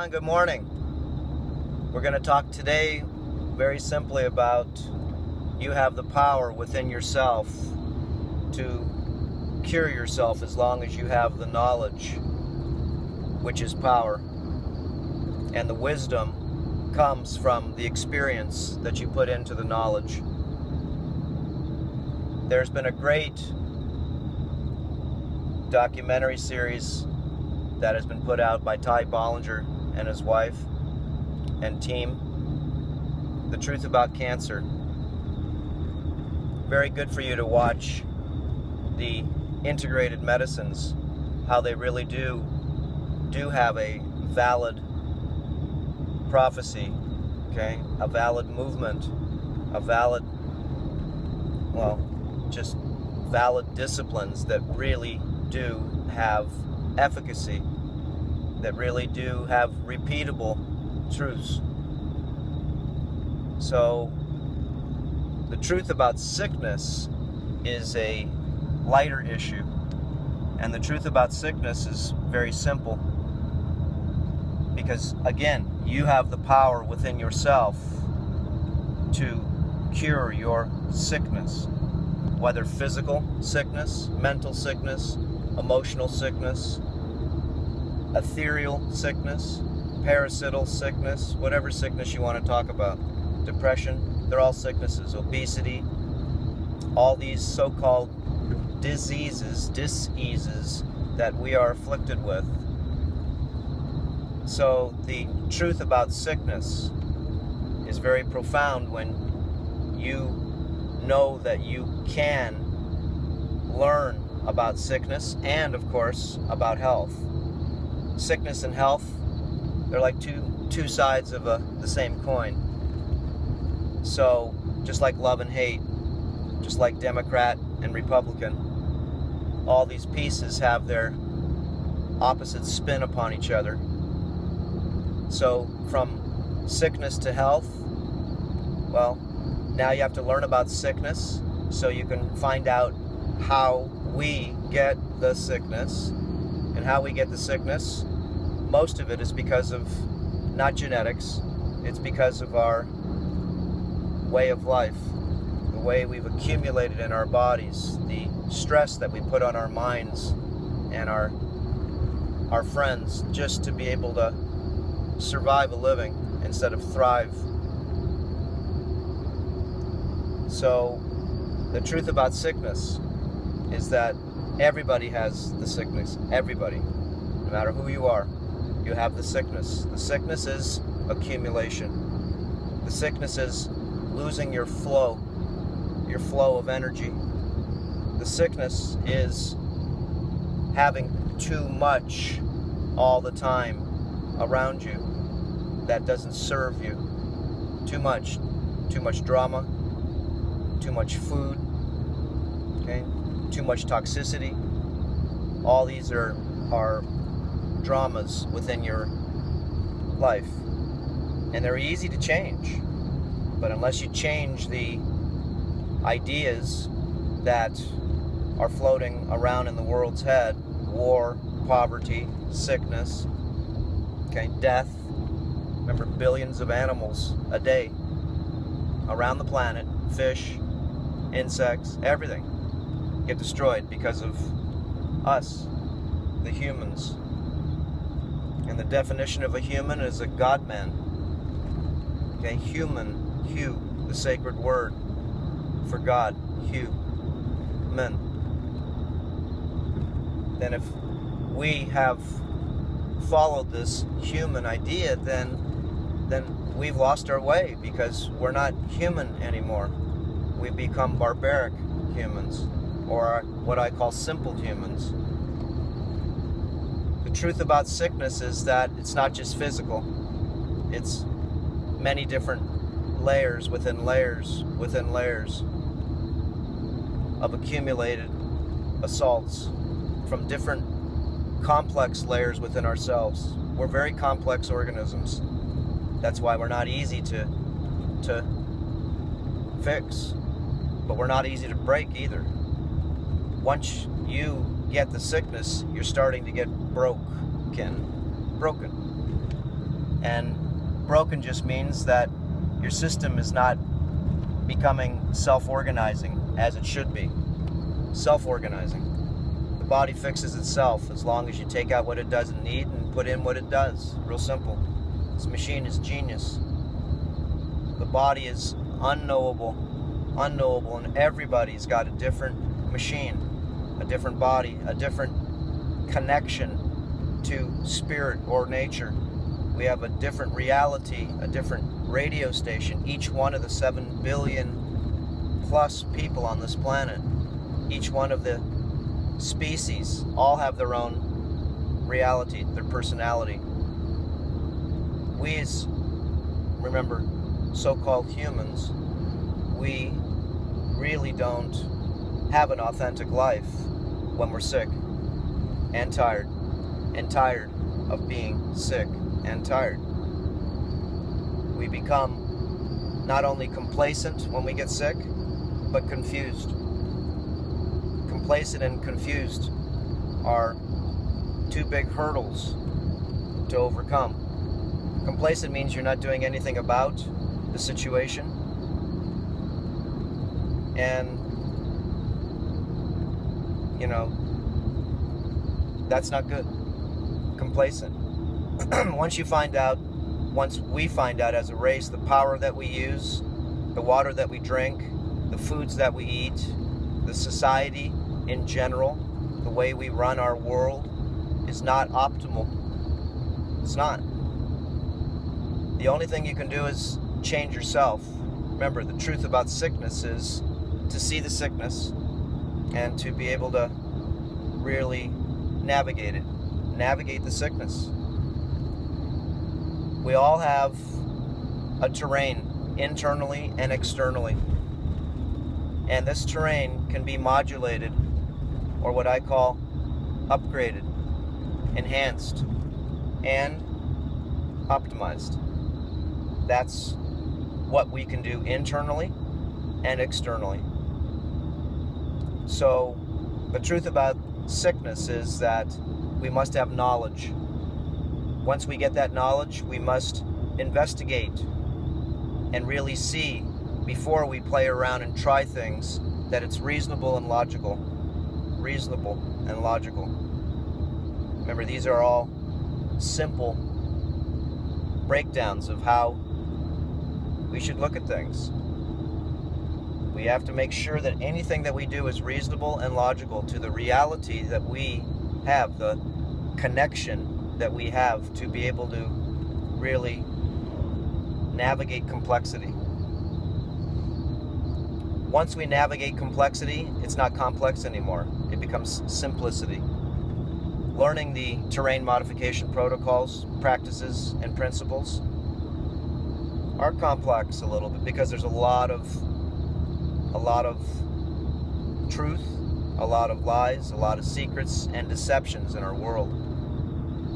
Aloha and good morning. We're going to talk today very simply about you have the power within yourself to cure yourself as long as you have the knowledge, which is power. And the wisdom comes from the experience that you put into the knowledge. There's been a great documentary series that has been put out by Ty Bollinger and his wife and team, The Truth About Cancer. Very good for you to watch the integrated medicines, how they really do have a valid prophecy, okay, a valid movement, a valid, just valid disciplines that really do have efficacy, that really do have repeatable truths. So the truth about sickness is a lighter issue, and the truth about sickness is very simple, because again, you have the power within yourself to cure your sickness, whether physical sickness, mental sickness, emotional sickness, ethereal sickness, parasital sickness, whatever sickness you want to talk about, depression, they're all sicknesses, obesity, all these so-called diseases that we are afflicted with. So the truth about sickness is very profound when you know that you can learn about sickness and, of course, about health. Sickness and health, they're like two sides of the same coin. So just like love and hate, just like Democrat and Republican, all these pieces have their opposite spin upon each other. So from sickness to health, well, now you have to learn about sickness so you can find out how we get the sickness. And how we get the sickness, most of it is because of not genetics, it's because of our way of life, the way we've accumulated in our bodies, the stress that we put on our minds and our friends just to be able to survive a living instead of thrive. So the truth about sickness is that everybody has the sickness. Everybody. No matter who you are, you have the sickness. The sickness is accumulation. The sickness is losing your flow of energy. The sickness is having too much all the time around you that doesn't serve you. Too much drama, too much food, okay? Too much toxicity. All these are dramas within your life, and they're easy to change, but unless you change the ideas that are floating around in the world's head, war, poverty, sickness, okay, death. Remember, billions of animals a day around the planet, fish, insects, everything, get destroyed because of us, the humans. And the definition of a human is a God-man. Okay, human, hu, the sacred word for God, human. Then if we have followed this human idea, then we've lost our way, because we're not human anymore. We've become barbaric humans, or what I call simple humans. The truth about sickness is that it's not just physical. It's many different layers within layers within layers of accumulated assaults from different complex layers within ourselves. We're very complex organisms. That's why we're not easy to fix, but we're not easy to break either. Once you get the sickness, you're starting to get broken. And broken just means that your system is not becoming self-organizing as it should be. Self-organizing. The body fixes itself as long as you take out what it doesn't need and put in what it does. Real simple. This machine is genius. The body is unknowable, and everybody's got a different machine, a different body, a different connection to spirit or nature. We have a different reality, a different radio station. Each one of the 7 billion plus people on this planet, each one of the species, all have their own reality, their personality. We, as, remember, so-called humans, we really don't have an authentic life when we're sick and tired of being sick and tired. We become not only complacent when we get sick, but confused. Complacent and confused are two big hurdles to overcome. Complacent means you're not doing anything about the situation, and that's not good. Complacent. Once we find out as a race the power that we use, the water that we drink, the foods that we eat, the society in general, the way we run our world is not optimal. It's not. The only thing you can do is change yourself. Remember, the truth about sickness is to see the sickness and to be able to really navigate it. Navigate the sickness. We all have a terrain, internally and externally. And this terrain can be modulated, or what I call upgraded, enhanced, and optimized. That's what we can do internally and externally. So the truth about sickness is that we must have knowledge. Once we get that knowledge, we must investigate and really see, before we play around and try things, that it's reasonable and logical. Reasonable and logical. Remember, these are all simple breakdowns of how we should look at things. We have to make sure that anything that we do is reasonable and logical to the reality that we have, the connection that we have to be able to really navigate complexity. Once we navigate complexity, it's not complex anymore. It becomes simplicity. Learning the terrain modification protocols, practices, and principles are complex a little bit because there's a lot of truth, a lot of lies, a lot of secrets and deceptions in our world.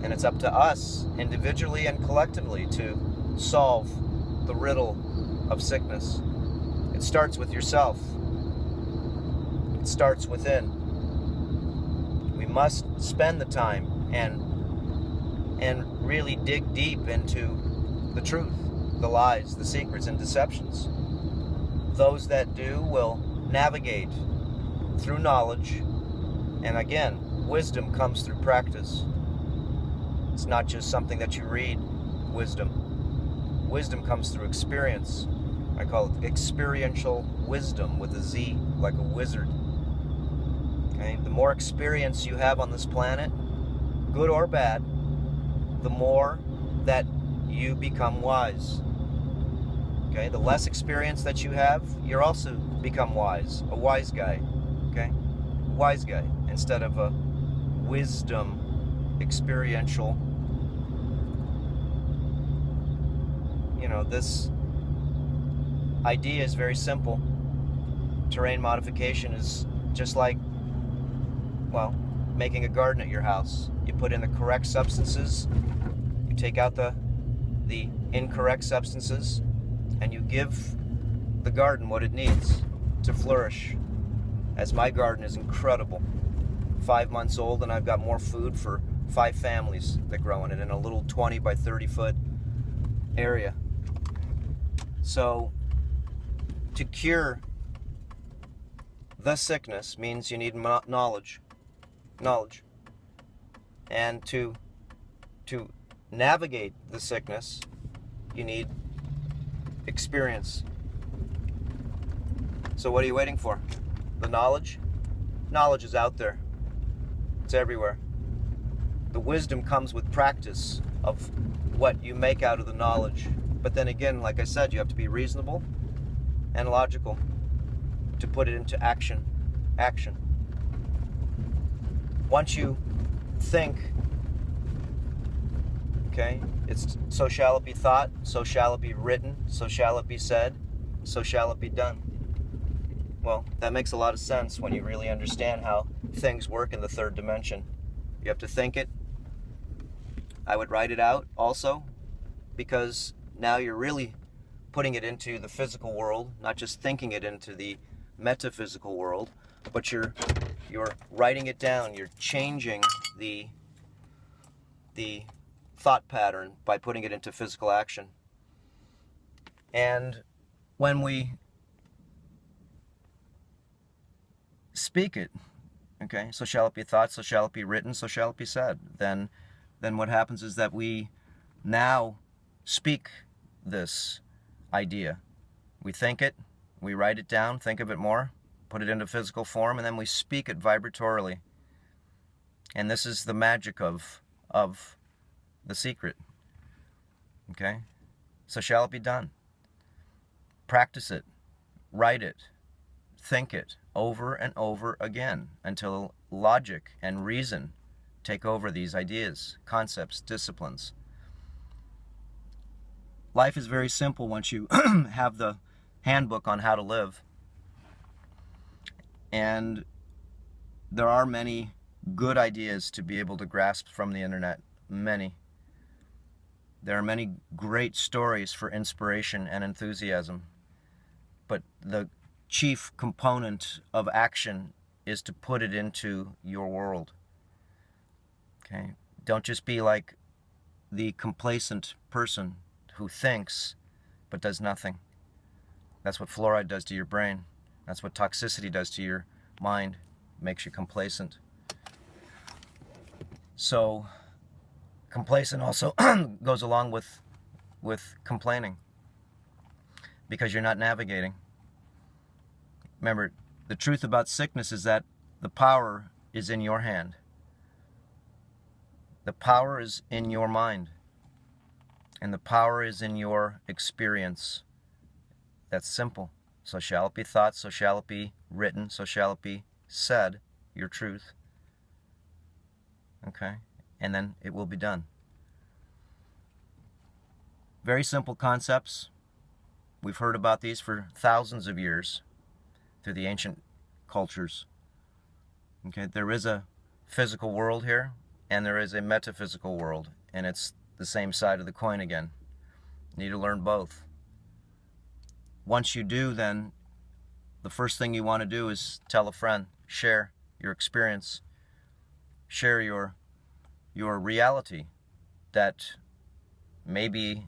And it's up to us, individually and collectively, to solve the riddle of sickness. It starts with yourself. It starts within. We must spend the time and really dig deep into the truth, the lies, the secrets, and deceptions. Those that do will navigate through knowledge, and again, wisdom comes through practice. It's not just something that you read, wisdom. Wisdom comes through experience. I call it experiential wisdom with a Z, like a wizard. Okay? The more experience you have on this planet, good or bad, the more that you become wise. Okay? The less experience that you have, you're also become wise. A wise guy. Okay? Wise guy instead of a wisdom experiential. This idea is very simple. Terrain modification is just like, making a garden at your house. You put in the correct substances, you take out the incorrect substances, and you give the garden what it needs to flourish. As my garden is incredible. 5 months old, and I've got more food for 5 families that grow in it in a little 20 by 30 foot area. So to cure the sickness means you need knowledge. And to navigate the sickness, you need experience. So what are you waiting for? The knowledge? Knowledge is out there. It's everywhere. The wisdom comes with practice of what you make out of the knowledge. But then again, like I said, you have to be reasonable and logical to put it into action. Once you think, okay, it's so shall it be thought, so shall it be written, so shall it be said, so shall it be done. Well, that makes a lot of sense when you really understand how things work in the third dimension. You have to think it. I would write it out also, because now you're really putting it into the physical world, not just thinking it into the metaphysical world, but you're writing it down. You're changing the thought pattern by putting it into physical action. And when we speak it, okay, so shall it be thought, so shall it be written, so shall it be said, then what happens is that we now speak this idea. We think it, we write it down, think of it more, put it into physical form, and then we speak it vibratorily. And this is the magic of the secret. Okay? So shall it be done. Practice it, write it, think it over and over again until logic and reason take over these ideas, concepts, disciplines. Life is very simple once you have the handbook on how to live. And there are many good ideas to be able to grasp from the internet. Many. There are many great stories for inspiration and enthusiasm. But the chief component of action is to put it into your world. Okay? Don't just be like the complacent person who thinks but does nothing. That's what fluoride does to your brain. That's what toxicity does to your mind. It makes you complacent. So complacent also goes along with complaining, because you're not navigating. Remember, the truth about sickness is that the power is in your hand. The power is in your mind. And the power is in your experience. That's simple. So shall it be thought, so shall it be written, so shall it be said, your truth. Okay? And then it will be done. Very simple concepts. We've heard about these for thousands of years through the ancient cultures. Okay? There is a physical world here, and there is a metaphysical world, and it's the same side of the coin again. You need to learn both. Once you do, then the first thing you want to do is tell a friend, share your experience, share your reality that maybe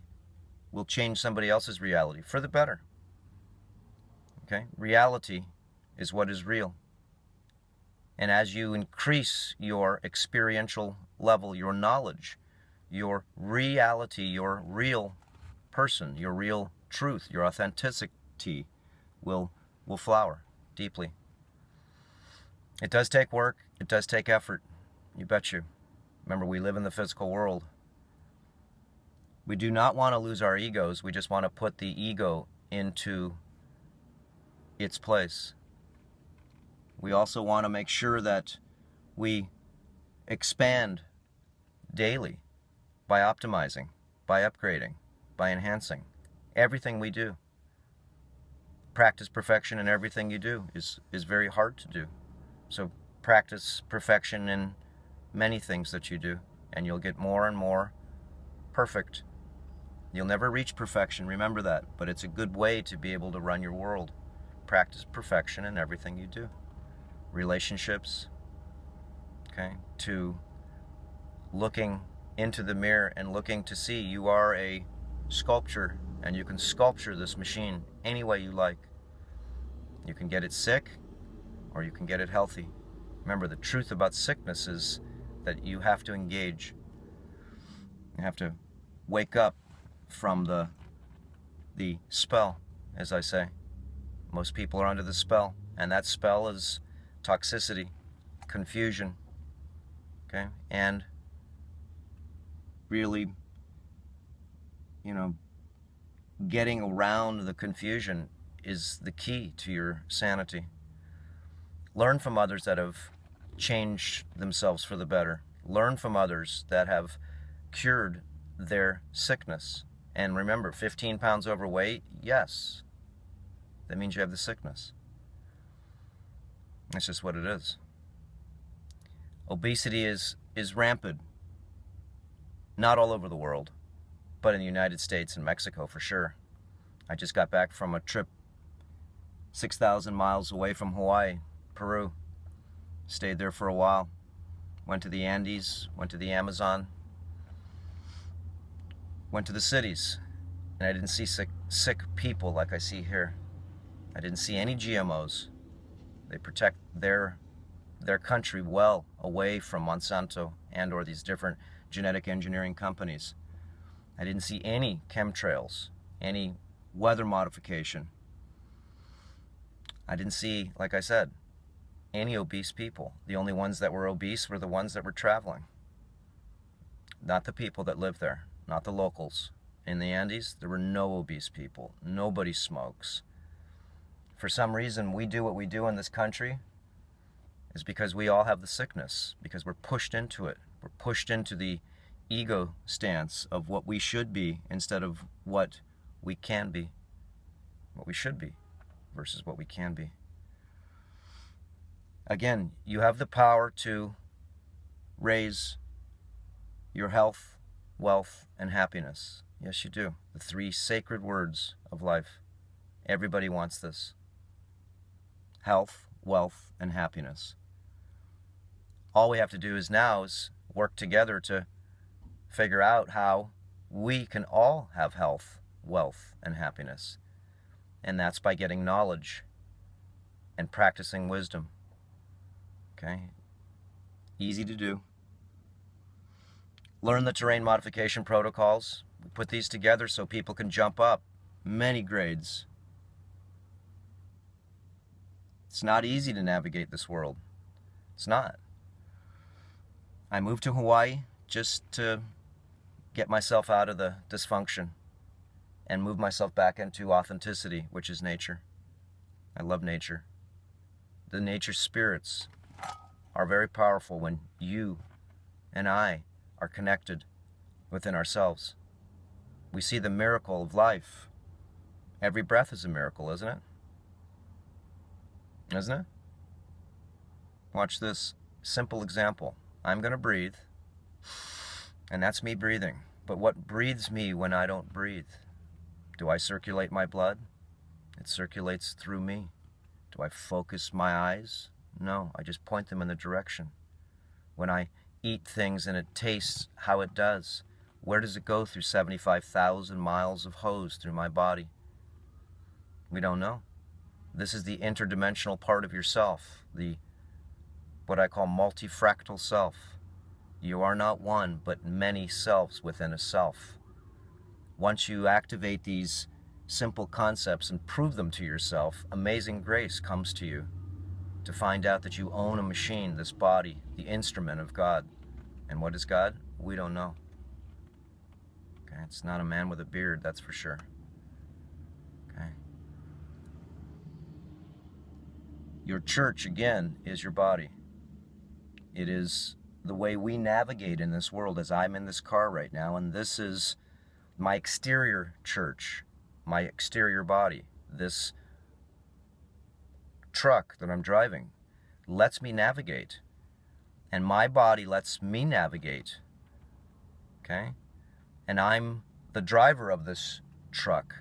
will change somebody else's reality for the better. Okay? Reality is what is real. And as you increase your experiential level, your knowledge, your reality, your real person, your real truth, your authenticity will flower deeply. It does take work. It does take effort. You bet you. Remember, we live in the physical world. We do not want to lose our egos. We just want to put the ego into its place. We also want to make sure that we expand daily by optimizing, by upgrading, by enhancing everything we do. Practice perfection in everything you do is very hard to do. So practice perfection in many things that you do, and you'll get more and more perfect. You'll never reach perfection, remember that, but it's a good way to be able to run your world. Practice perfection in everything you do. Relationships, okay, to looking into the mirror and looking to see you are a sculpture, and you can sculpture this machine any way you like. You can get it sick, or you can get it healthy. Remember, the truth about sickness is that you have to engage. You have to wake up from the spell, as I say. Most people are under the spell, and that spell is toxicity, confusion, okay? And really, getting around the confusion is the key to your sanity. Learn from others that have changed themselves for the better. Learn from others that have cured their sickness. And remember, 15 pounds overweight, yes, that means you have the sickness. That's just what it is. Obesity is rampant. Not all over the world, but in the United States and Mexico for sure. I just got back from a trip 6,000 miles away from Hawaii, Peru. Stayed there for a while. Went to the Andes, went to the Amazon, went to the cities, and I didn't see sick people like I see here. I didn't see any GMOs. They protect their country well away from Monsanto and or these different genetic engineering companies. I didn't see any chemtrails, any weather modification. I didn't see, like I said, any obese people. The only ones that were obese were the ones that were traveling. Not the people that live there, not the locals. In the Andes, there were no obese people. Nobody smokes. For some reason, we do what we do in this country is because we all have the sickness, because we're pushed into it. We're pushed into the ego stance of what we should be instead of what we can be, what we should be versus what we can be. Again, you have the power to raise your health, wealth, and happiness. Yes, you do. The 3 sacred words of life. Everybody wants this. Health, wealth, and happiness. All we have to do is work together to figure out how we can all have health, wealth, and happiness. And that's by getting knowledge and practicing wisdom. Okay? Easy to do. Learn the terrain modification protocols. We put these together so people can jump up many grades. It's not easy to navigate this world. It's not. I moved to Hawaii just to get myself out of the dysfunction and move myself back into authenticity, which is nature. I love nature. The nature spirits are very powerful when you and I are connected within ourselves. We see the miracle of life. Every breath is a miracle, isn't it? Isn't it? Watch this simple example. I'm going to breathe, and that's me breathing. But what breathes me when I don't breathe? Do I circulate my blood? It circulates through me. Do I focus my eyes? No, I just point them in the direction. When I eat things and it tastes how it does, where does it go through 75,000 miles of hose through my body? We don't know. This is the interdimensional part of yourself, what I call multifractal self. You are not one, but many selves within a self. Once you activate these simple concepts and prove them to yourself, amazing grace comes to you to find out that you own a machine, this body, the instrument of God. And what is God? We don't know. Okay, it's not a man with a beard, that's for sure. Okay. Your church, again, is your body. It is the way we navigate in this world, as I'm in this car right now, and this is my exterior church, my exterior body. This truck that I'm driving lets me navigate, and my body lets me navigate. Okay? And I'm the driver of this truck,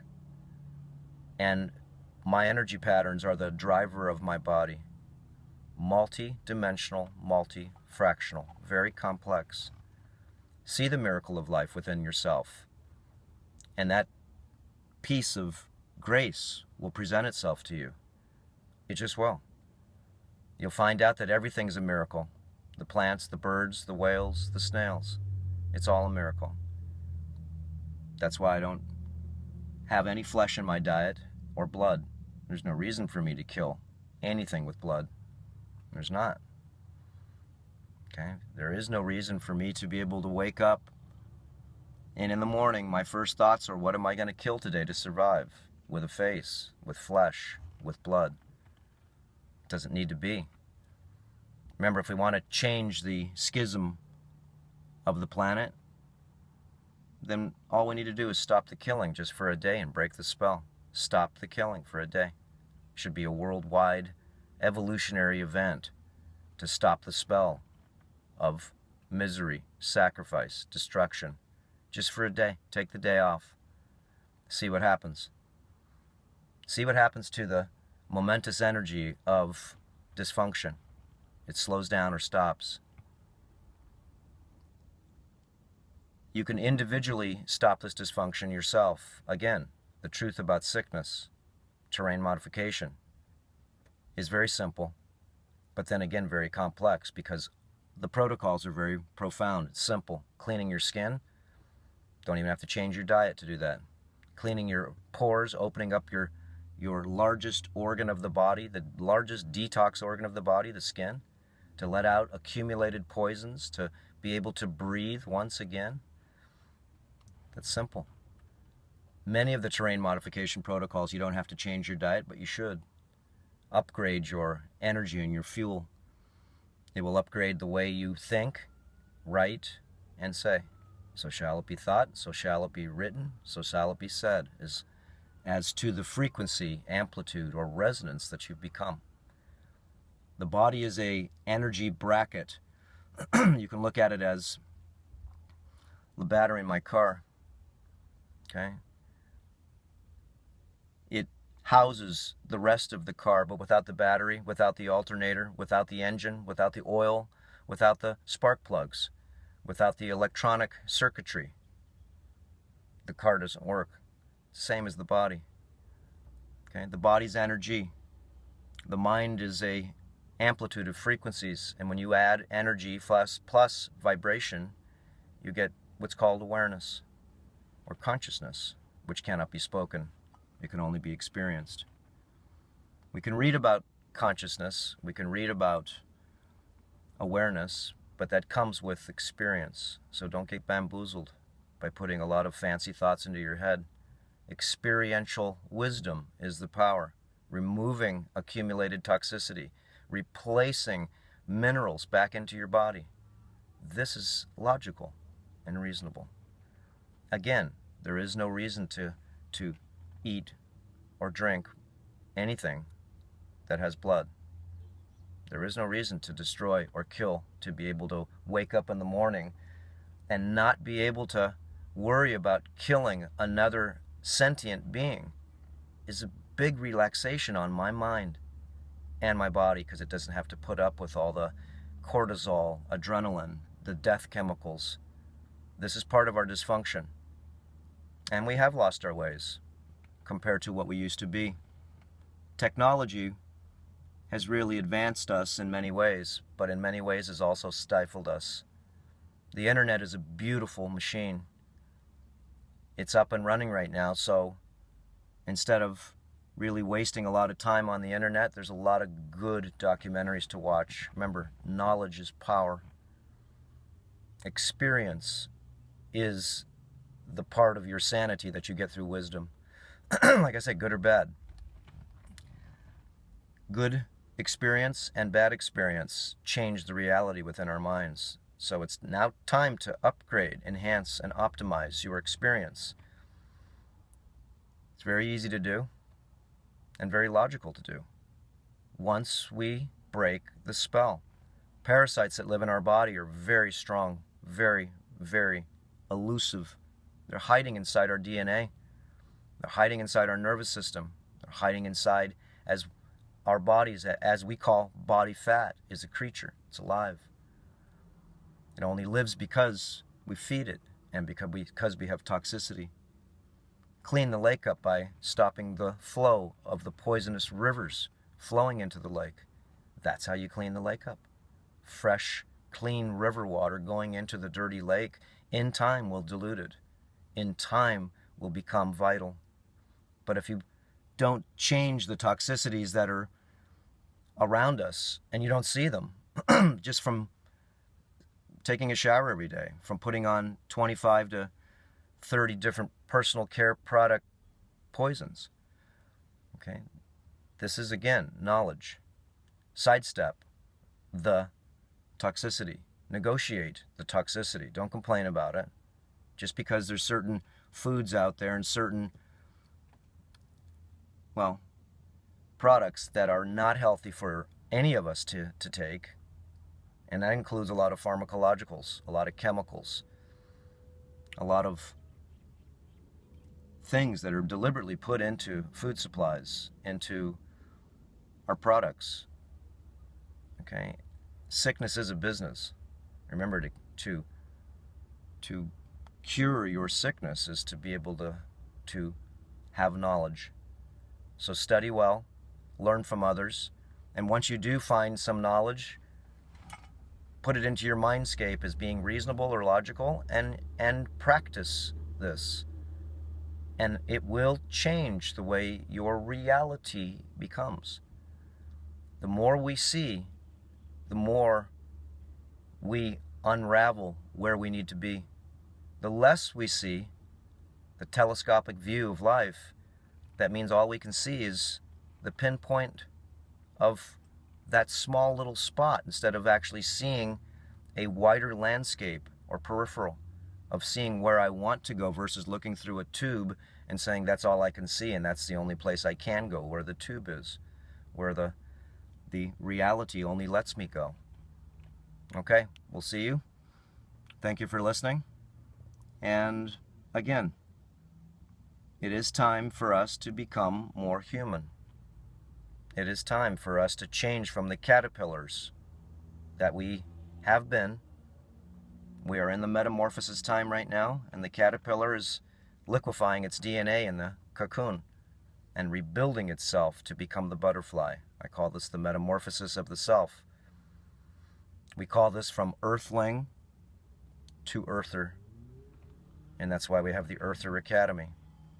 and my energy patterns are the driver of my body. Multi-dimensional, multi-fractional, very complex. See the miracle of life within yourself And that piece of grace will present itself to you. It just will. You'll find out that everything's a miracle. The plants, the birds, the whales, the snails. It's all a miracle. That's why I don't have any flesh in my diet or blood. There's no reason for me to kill anything with blood. There's not. Okay? There is no reason for me to be able to wake up and in the morning my first thoughts are, what am I going to kill today to survive? With a face, with flesh, with blood. It doesn't need to be. Remember, if we want to change the schism of the planet, then all we need to do is stop the killing just for a day and break the spell. Stop the killing for a day. It should be a worldwide evolutionary event to stop the spell of misery, sacrifice, destruction. Just for a day. Take the day off. See what happens. See what happens to the momentous energy of dysfunction. It slows down or stops. You can individually stop this dysfunction yourself. Again, the truth about sickness, terrain modification, is very simple, but then again very complex because the protocols are very profound. It's simple. Cleaning your skin, don't even have to change your diet to do that. Cleaning your pores, opening up your largest organ of the body, the largest detox organ of the body, the skin, to let out accumulated poisons, to be able to breathe once again. That's simple. Many of the terrain modification protocols, you don't have to change your diet, but you should. Upgrade your energy and your fuel. It will upgrade the way you think, write, and say. So shall it be thought, so shall it be written, so shall it be said, as to the frequency, amplitude, or resonance that you've become. The body is a energy bracket. You can look at it as the battery in my car. Okay? It houses the rest of the car, but without the battery, without the alternator, without the engine, without the oil, without the spark plugs, without the electronic circuitry, the car doesn't work. It's the same as the body. Okay? The body's energy. The mind is a amplitude of frequencies, and when you add energy plus vibration, you get what's called awareness or consciousness, which cannot be spoken. It can only be experienced. We can read about consciousness, we can read about awareness, but that comes with experience. So don't get bamboozled by putting a lot of fancy thoughts into your head. Experiential wisdom is the power. Removing accumulated toxicity, replacing minerals back into your body. This is logical and reasonable. Again, there is no reason to eat or drink anything that has blood. There is no reason to destroy or kill, to be able to wake up in the morning and not be able to worry about killing another sentient being is a big relaxation on my mind and my body, because it doesn't have to put up with all the cortisol, adrenaline, the death chemicals. This is part of our dysfunction. And we have lost our ways compared to what we used to be. Technology has really advanced us in many ways, but in many ways has also stifled us. The internet is a beautiful machine. It's up and running right now, so instead of really wasting a lot of time on the internet, there's a lot of good documentaries to watch. Remember, knowledge is power. Experience is the part of your sanity that you get through wisdom. Like I said, good or bad. Good experience and bad experience change the reality within our minds. So it's now time to upgrade, enhance, and optimize your experience. It's very easy to do and very logical to do once we break the spell. Parasites that live in our body are very strong, very, very elusive. They're hiding inside our DNA. They're hiding inside our nervous system. They're hiding inside as our bodies, as we call body fat, is a creature. It's alive. It only lives because we feed it and because we have toxicity. clean the lake up by stopping the flow of the poisonous rivers flowing into the lake. That's how you clean the lake up. Fresh, clean river water going into the dirty lake in time will dilute it. In time will become vital. But if you don't change the toxicities that are around us, and you don't see them, just from taking a shower every day, from putting on 25 to 30 different personal care product poisons. Okay, this is again knowledge. Sidestep the toxicity. Negotiate the toxicity. Don't complain about it. Just because there's certain foods out there and certain, well, products that are not healthy for any of us to take, and that includes a lot of pharmacologicals, a lot of chemicals, a lot of things that are deliberately put into food supplies, into our products. Okay, sickness is a business. Remember, to cure your sickness is to be able to have knowledge. So study well, learn from others, and once you do find some knowledge, put it into your mindscape as being reasonable or logical, and practice this. And it will change the way your reality becomes. The more we see, the more we unravel where we need to be. The less we see, the telescopic view of life, that means all we can see is the pinpoint of that small little spot, instead of actually seeing a wider landscape or peripheral, of seeing where I want to go versus looking through a tube and saying that's all I can see and that's the only place I can go, where the tube is, where the reality only lets me go. Okay, we'll see you. Thank you for listening. And again, it is time for us to become more human. It is time for us to change from the caterpillars that we have been. We are in the metamorphosis time right now, and the caterpillar is liquefying its DNA in the cocoon and rebuilding itself to become the butterfly. I call this the metamorphosis of the self. We call this from earthling to earther, and that's why we have the Earther Academy.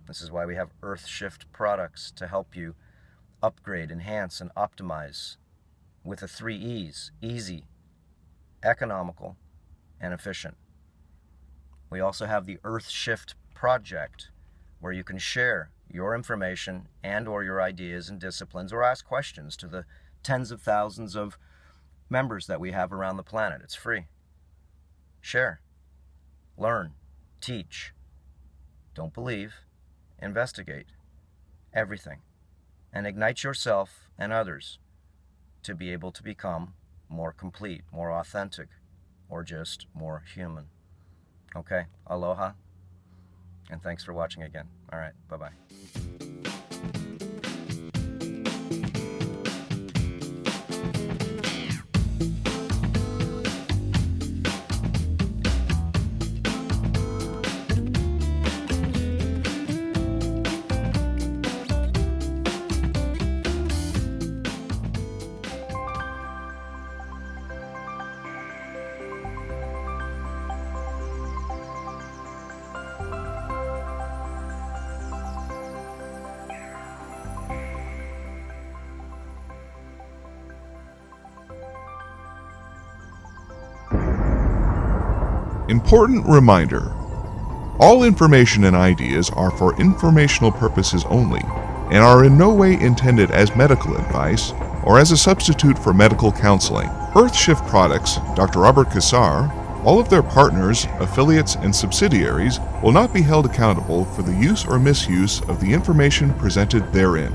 This is why we have Earth Shift products to help you upgrade, enhance, and optimize with the 3 E's: easy, economical, and efficient. We also have the Earth Shift project, where you can share your information and or your ideas and disciplines, or ask questions to the tens of thousands of members that we have around the planet. It's free. Share, learn, teach. Don't believe, investigate everything, and ignite yourself and others to be able to become more complete, more authentic, or just more human. Okay, aloha, and thanks for watching again. All right, bye-bye. Important reminder: all information and ideas are for informational purposes only and are in no way intended as medical advice or as a substitute for medical counseling. Earthshift Products, Dr. Robert Cassar, all of their partners, affiliates, and subsidiaries will not be held accountable for the use or misuse of the information presented therein.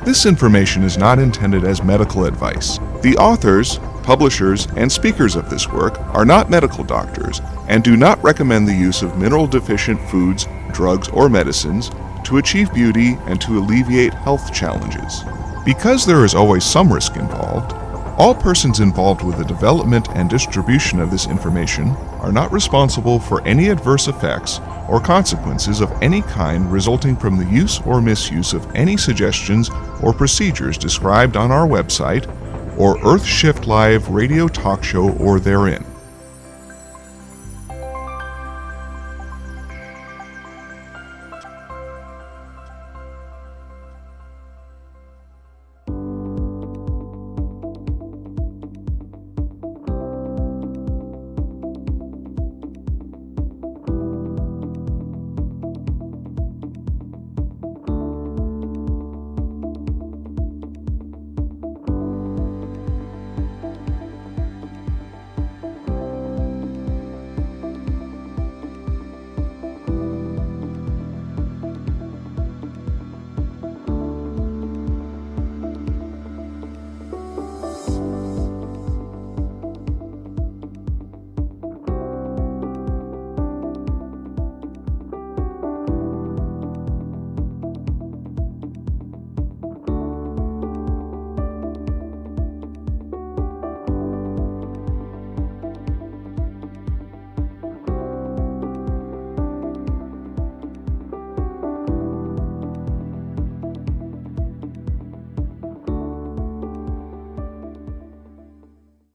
This information is not intended as medical advice. The authors, publishers, and speakers of this work are not medical doctors and do not recommend the use of mineral-deficient foods, drugs, or medicines to achieve beauty and to alleviate health challenges. Because there is always some risk involved, all persons involved with the development and distribution of this information are not responsible for any adverse effects or consequences of any kind resulting from the use or misuse of any suggestions or procedures described on our website or Earth Shift Live radio talk show or therein.